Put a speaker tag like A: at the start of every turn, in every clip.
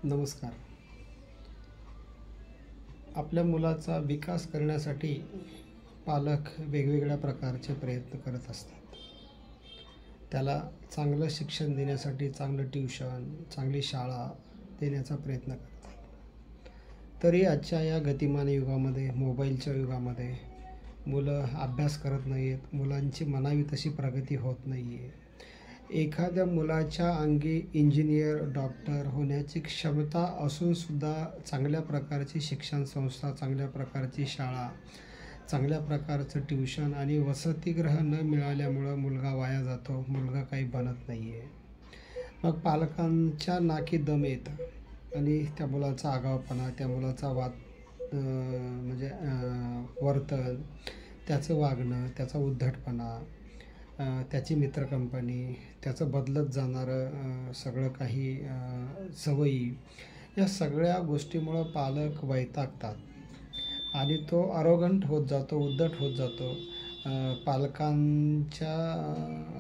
A: नमस्कार. आपल्या मुलाचा विकास करण्यासाठी पालक वेगवेगळ्या प्रकारचे प्रयत्न करत असतात. त्याला चांगलं शिक्षण देण्यासाठी चांगलं ट्यूशन, चांगली शाळा देण्याचा प्रयत्न करतात. तरी आजच्या या गतिमान युगामध्ये, मोबाईलच्या युगामध्ये मुलं अभ्यास करत नाहीत. मुलांची म्हणावी तशी प्रगती होत नाही आहे. एखाद्या मुलाच्या अंगी इंजिनियर, डॉक्टर होण्याची क्षमता असूनसुद्धा चांगल्या प्रकारची शिक्षण संस्था, चांगल्या प्रकारची शाळा, चांगल्या प्रकारचं ट्यूशन आणि वसतिगृह न मिळाल्यामुळं मुलगा वाया जातो. मुलगा काही बनत नाही आहे. मग पालकांच्या नाकी दम येतं आणि त्या मुलाचा आगाऊपणा, त्या मुलाचा वर्तन, त्याचं वागणं, त्याचा उद्धटपणा, त्याची मित्रकंपनी, त्याचं बदलत जाणारं सगळं काही सवयी, या सगळ्या गोष्टीमुळं पालक वैतागतात आणि तो अरोगंट होत जातो, उद्धट होत जातो. पालकांच्या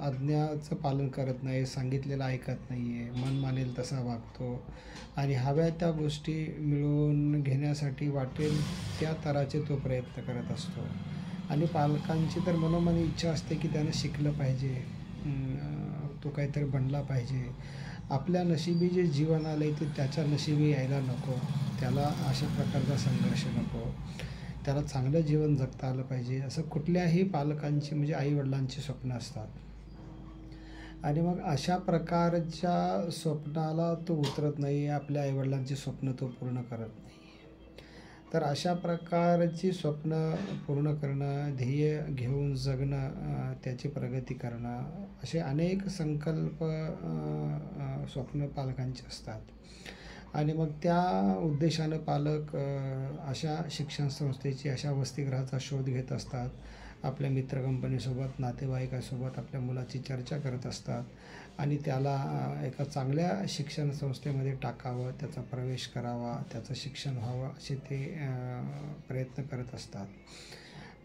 A: आज्ञाचं पालन करत नाही, सांगितलेलं ऐकत नाही आहे, मन मानेल तसा वागतो आणि हव्या त्या गोष्टी मिळवून घेण्यासाठी वाटेल त्या तऱ्हाचे तो प्रयत्न करत असतो. आणि पालकांची तर मनोमनी इच्छा असते की त्यानं शिकलं पाहिजे, तो काहीतरी बनला पाहिजे. आपल्या नशिबी जे जीवन आलं आहे ते त्याच्या नशिबी यायला नको. त्याला अशा प्रकारचा संघर्ष नको. त्याला चांगलं जीवन जगता आलं पाहिजे असं कुठल्याही पालकांची म्हणजे आईवडिलांची स्वप्न असतात. आणि मग अशा प्रकारच्या स्वप्नाला तो उतरत नाही. आपल्या आईवडिलांची स्वप्न तो पूर्ण करत नाही. तर अशा प्रकारची स्वप्न पूर्ण करणं, ध्येय घेऊन जगणं, त्याची प्रगती करणं, असे अनेक संकल्प स्वप्न पालकांचे असतात. आणि मग त्या उद्देशानं पालक अशा शिक्षण संस्थेची, अशा वसतिगृहाचा शोध घेत असतात. आपल्या मित्रकंपनीसोबत, नातेवाईकासोबत आपल्या मुलाची चर्चा करत असतात आणि त्याला एका चांगल्या शिक्षण संस्थेमध्ये टाकावं, त्याचा प्रवेश करावा, त्याचं शिक्षण व्हावं असे ते प्रयत्न करत असतात.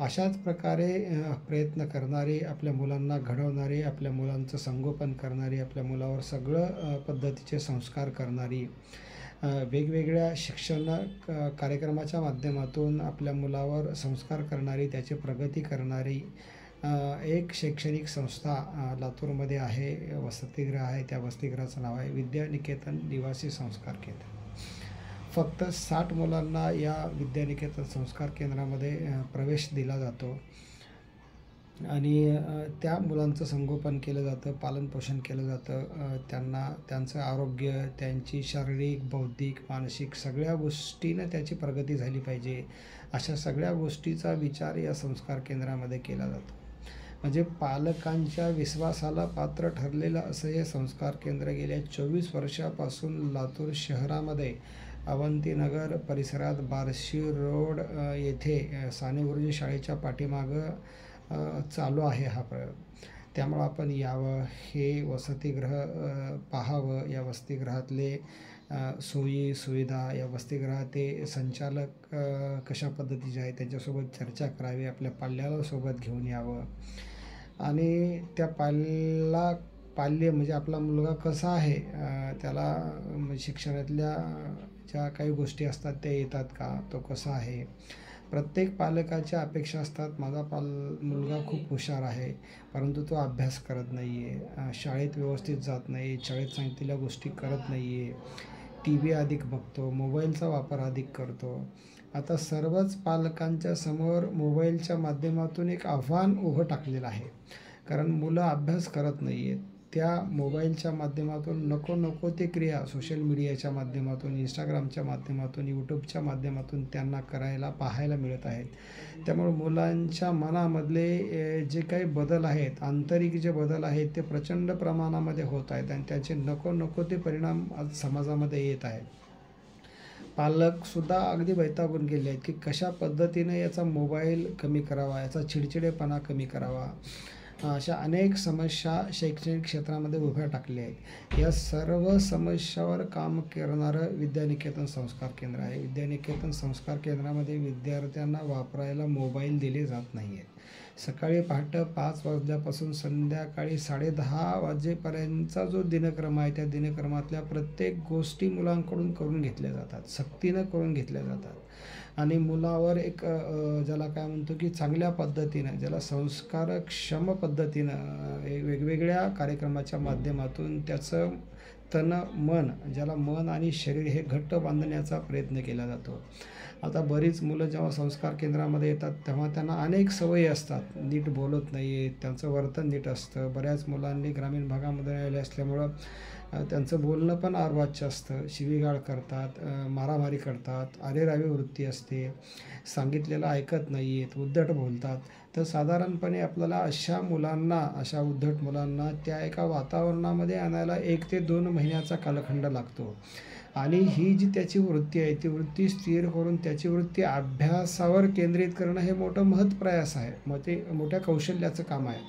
A: अशाच प्रकारे प्रयत्न करणारे, आपल्या मुलांना घडवणारे, आपल्या मुलांचं संगोपन करणारी, आपल्या मुलावर सगळं पद्धतीचे संस्कार करणारी, वेगवेगळ्या शिक्षण कार्यक्रमाच्या माध्यमातून आपल्या मुलावर संस्कार करणारी, त्याची प्रगती करणारी एक शैक्षणिक संस्था लातूरमध्ये आहे, वसतिगृह आहे. त्या वसतिगृहाचं नाव आहे विद्यानिकेतन निवासी संस्कार केंद्र. फक्त 60 मुलांना या विद्यानिकेतन संस्कार केंद्रामध्ये प्रवेश दिला जातो आणि त्या मुलांचं संगोपन केलं जातं, पालनपोषण केलं जातं. त्यांना त्यांचं आरोग्य, त्यांची शारीरिक, बौद्धिक, मानसिक सगळ्या गोष्टीनं त्याची प्रगती झाली पाहिजे, अशा सगळ्या गोष्टीचा विचार या संस्कार केंद्रामध्ये केला जातो. म्हणजे पालकांच्या विश्वासाला पात्र ठरलेलं असं हे संस्कार केंद्र गेल्या 24 वर्षापासून लातूर शहरामध्ये अवंतीनगर परिसरात बार्शी रोड येथे साने गुरुजी शाळेच्या पाठीमागं चालू आहे हा प्रयोग. त्यामुळं आपण यावं, हे वसतिगृह पाहावं, या वसतिगृहातले सोयी सुविधा, या वसतिगृहाचे संचालक कशा पद्धतीचे आहेत त्यांच्यासोबत चर्चा करावी, आपल्या पाल्याला सोबत घेऊन यावं आणि त्या पाल्य म्हणजे आपला मुलगा कसा आहे, त्याला शिक्षणातल्या ज्या काही गोष्टी असतात त्या येतात का, तो कसा आहे. प्रत्येक पालकाच्या अपेक्षा असतात, माझा मुलगा खूप हुशार आहे परंतु तो अभ्यास करत नाही आहे, शाळेत व्यवस्थित जात नाही, शाळेत सांगितलेल्या गोष्टी करत नाही आहे, TV अधिक बघतो, मोबाईलचा वापर अधिक करतो. आता सर्वच पालकांच्या समोर मोबाईलच्या माध्यमातून एक आव्हान उभं टाकलेलं आहे. कारण मुलं अभ्यास करत नाही आहेत. त्या मोबाईलच्या माध्यमातून नको ते क्रिया सोशल मीडियाच्या माध्यमातून, इंस्टाग्रामच्या माध्यमातून, यूट्यूबच्या माध्यमातून त्यांना पाहायला मिळत आहेत. त्यामुळे मुलांच्या मनामधले जे काही बदल आहेत, आंतरिक जे बदल आहेत ते प्रचंड प्रमाणामध्ये होत आहेत आणि त्याचे नको ते परिणाम आज समाजामध्ये येत आहेत. पालकसुद्धा अगदी वैतागून गेले आहेत की कशा पद्धतीने याचा मोबाईल कमी करावा, याचा चिडचिडेपणा कमी करावा. अशा अनेक समस्या शैक्षणिक क्षेत्रामध्ये उभ्या टाकल्या आहेत. या सर्व समस्यावर काम करणारं विद्यानिकेतन संस्कार केंद्र आहे. विद्यानिकेतन संस्कार केंद्रामध्ये विद्यार्थ्यांना वापरायला मोबाईल दिले जात नाही आहेत. सकाळी पहाटे 5 वाजल्यापासून संध्याकाळी 10:30 वाजेपर्यंतचा जो दिनक्रम आहे, त्या दिनक्रमातल्या प्रत्येक गोष्टी मुलांकडून करून घेतल्या जातात, सक्तीनं करून घेतल्या जातात आणि मुलावर एक ज्याला काय म्हणतो की चांगल्या पद्धतीनं, ज्याला संस्कारक्षम पद्धतीनं वेगवेगळ्या कार्यक्रमाच्या माध्यमातून त्याचं तन मन, ज्याला मन आणि शरीर हे घट्ट बांधण्याचा प्रयत्न केला जातो. आता बरीच मुलं जेव्हा संस्कार केंद्रामध्ये येतात तेव्हा त्यांना अनेक सवयी असतात. नीट बोलत नाही आहेत, त्यांचं वर्तन नीट असतं. बऱ्याच मुलांनी ग्रामीण भागामध्ये राहिले असल्यामुळं त्यांचं बोलणं पण अर्वाच्य असतं. शिवीगाळ करतात, मारामारी करतात, अरेरावी वृत्ती असते, सांगितलेलं ऐकत नाही आहेत, उद्धट बोलतात. तर साधारणपणे आपल्याला अशा मुलांना, अशा उद्धट मुलांना त्या एका वातावरणामध्ये आणायला 1 ते 2 महिन्याचा कालखंड लागतो आणि ही जी त्याची वृत्ती आहे, ती वृत्ती स्थिर करून त्याची वृत्ती अभ्यासावर केंद्रित करणं हे मोठं महत्प्रयास आहे. मग ते मोठ्या कौशल्याचं काम आहे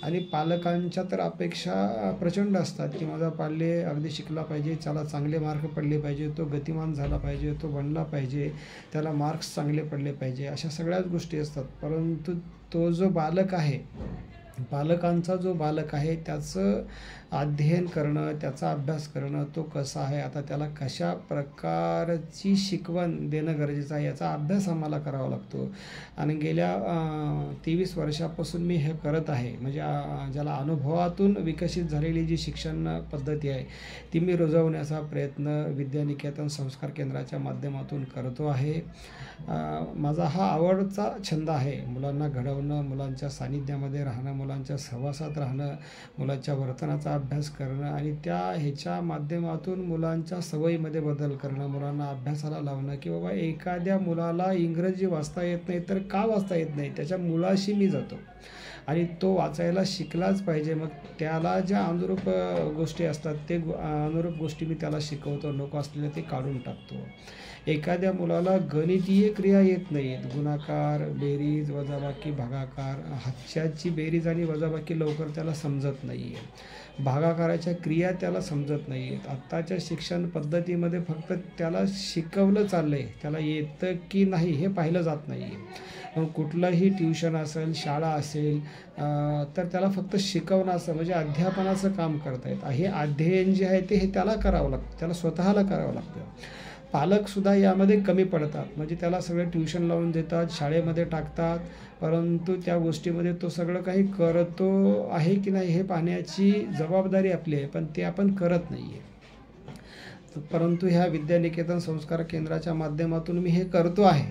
A: आणि पालकांच्या तर अपेक्षा प्रचंड असतात की माझा पाल्य अगदी शिकला पाहिजे, त्याला चांगले मार्क पडले पाहिजे, तो गतिमान झाला पाहिजे, तो बनला पाहिजे, त्याला मार्क्स चांगले पडले पाहिजे, अशा सगळ्याच गोष्टी असतात. परंतु तो जो बालक आहे, पालकांचा जो बालक आहे त्याचं अध्ययन करणं, त्याचा अभ्यास करणं, तो कसा आहे, आता त्याला कशा प्रकारची शिकवण देणं गरजेचं आहे, याचा अभ्यास आम्हाला करावा लागतो. आणि गेल्या 23 वर्षापासून मी हे करत आहे. म्हणजे ज्याला अनुभवातून विकसित झालेली जी शिक्षण पद्धती आहे ती मी रुजवण्याचा प्रयत्न विद्यानिकेतन संस्कार केंद्राच्या माध्यमातून करतो आहे. माझा हा आवडता छंद आहे. मुलांना घडवणं, मुलांच्या सानिध्यामध्ये राहणं, मुलांच्या सहवासात राहणं, मुलांच्या वर्तनाचा अभ्यास करणं आणि ह्याच्या माध्यमातून मुलांच्या सवयीमध्ये बदल करणं, मुलांना अभ्यासाला लावणं की बाबा एखाद्या मुलाला इंग्रजी वाचता येत नाही तर का वाचता येत नाही, त्याच्या मुळाशी मी जातो आणि तो वाचायला शिकलाच पाहिजे. मग त्याला ज्या अनुरूप गोष्टी असतात ते अनुरूप गोष्टी मी त्याला शिकवतो, नको असलेलं ते काढून टाकतो. एखाद्या मुलाला गणितीय क्रिया येत नाहीत, गुणाकार, बेरीज, वजाबाकी, भागाकार, हातच्याची बेरीज आणि वजाबाकी लवकर त्याला समजत नाही आहे, भागाकाराच्या क्रिया त्याला समजत नाही आहेत. आत्ताच्या शिक्षण पद्धतीमध्ये फक्त त्याला शिकवलं चाललं आहे, त्याला येतं की नाही हे पाहिलं जात नाही आहे. मग कुठलंही ट्युशन असेल, शाळा असेल तर त्याला फक्त शिकवणं असं म्हणजे अध्यापनाचं काम करतायत. हे अध्ययन जे आहे ते हे त्याला करावं लागतं, त्याला स्वतःला करावं लागतं. पालकसुद्धा यामध्ये कमी पडतात. म्हणजे त्याला सगळं ट्युशन लावून देतात, शाळेमध्ये टाकतात, परंतु त्या गोष्टीमध्ये तो सगळं काही करतो आहे की नाही हे पाहण्याची जबाबदारी आपली आहे, पण ते आपण करत नाही आहे. परंतु ह्या विद्यानिकेतन संस्कार केंद्राच्या माध्यमातून मी हे करतो आहे.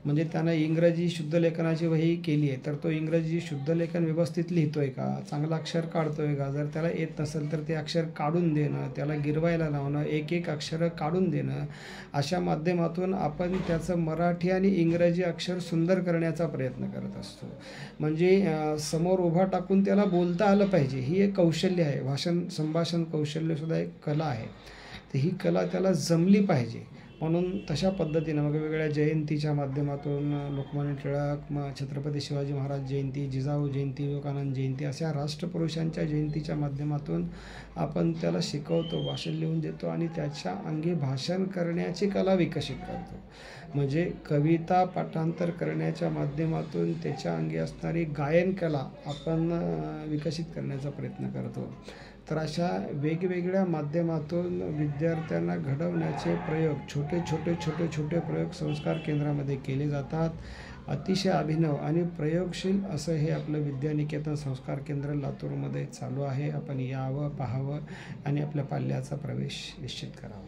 A: म्हणजे त्यानं इंग्रजी शुद्धलेखनाची वही केली आहे तर तो इंग्रजी शुद्धलेखन व्यवस्थित लिहितो आहे का, चांगलं अक्षर काढतो आहे का, जर त्याला येत नसेल तर ते अक्षर काढून देणं, त्याला गिरवायला लावणं, एक एक अक्षरं काढून देणं, अशा माध्यमातून आपण त्याचं मराठी आणि इंग्रजी अक्षर सुंदर करण्याचा प्रयत्न करत असतो. म्हणजे समोर उभा टाकून त्याला बोलता आलं पाहिजे, ही एक कौशल्य आहे. संभाषण कौशल्यसुद्धा एक कला आहे. तर ही कला त्याला जमली पाहिजे. म्हणून तशा पद्धतीनं वेगवेगळ्या जयंतीच्या माध्यमातून लोकमान्य टिळक, छत्रपती शिवाजी महाराज जयंती, जिजाऊ जयंती, विवेकानंद जयंती अशा राष्ट्रपुरुषांच्या जयंतीच्या माध्यमातून आपण त्याला शिकवतो, भाषण लिहून देतो आणि त्याच्या अंगी भाषण करण्याची कला विकसित करतो. म्हणजे कविता पाठांतर करण्याच्या माध्यमातून त्याच्या अंगी असणारी गायन कला आपण विकसित करण्याचा प्रयत्न करतो. तर अशा वेगवेगळ्या माध्यमातून विद्यार्थ्यांना घडवण्याचे प्रयोग, छोटे प्रयोग संस्कार केंद्रामध्ये केले जातात. अतिशय अभिनव आणि प्रयोगशील असं हे आपलं विद्यानिकेतन संस्कार केंद्र लातूरमध्ये चालू आहे. आपण यावं, पाहावं आणि आपल्या पाल्याचा प्रवेश निश्चित करावा.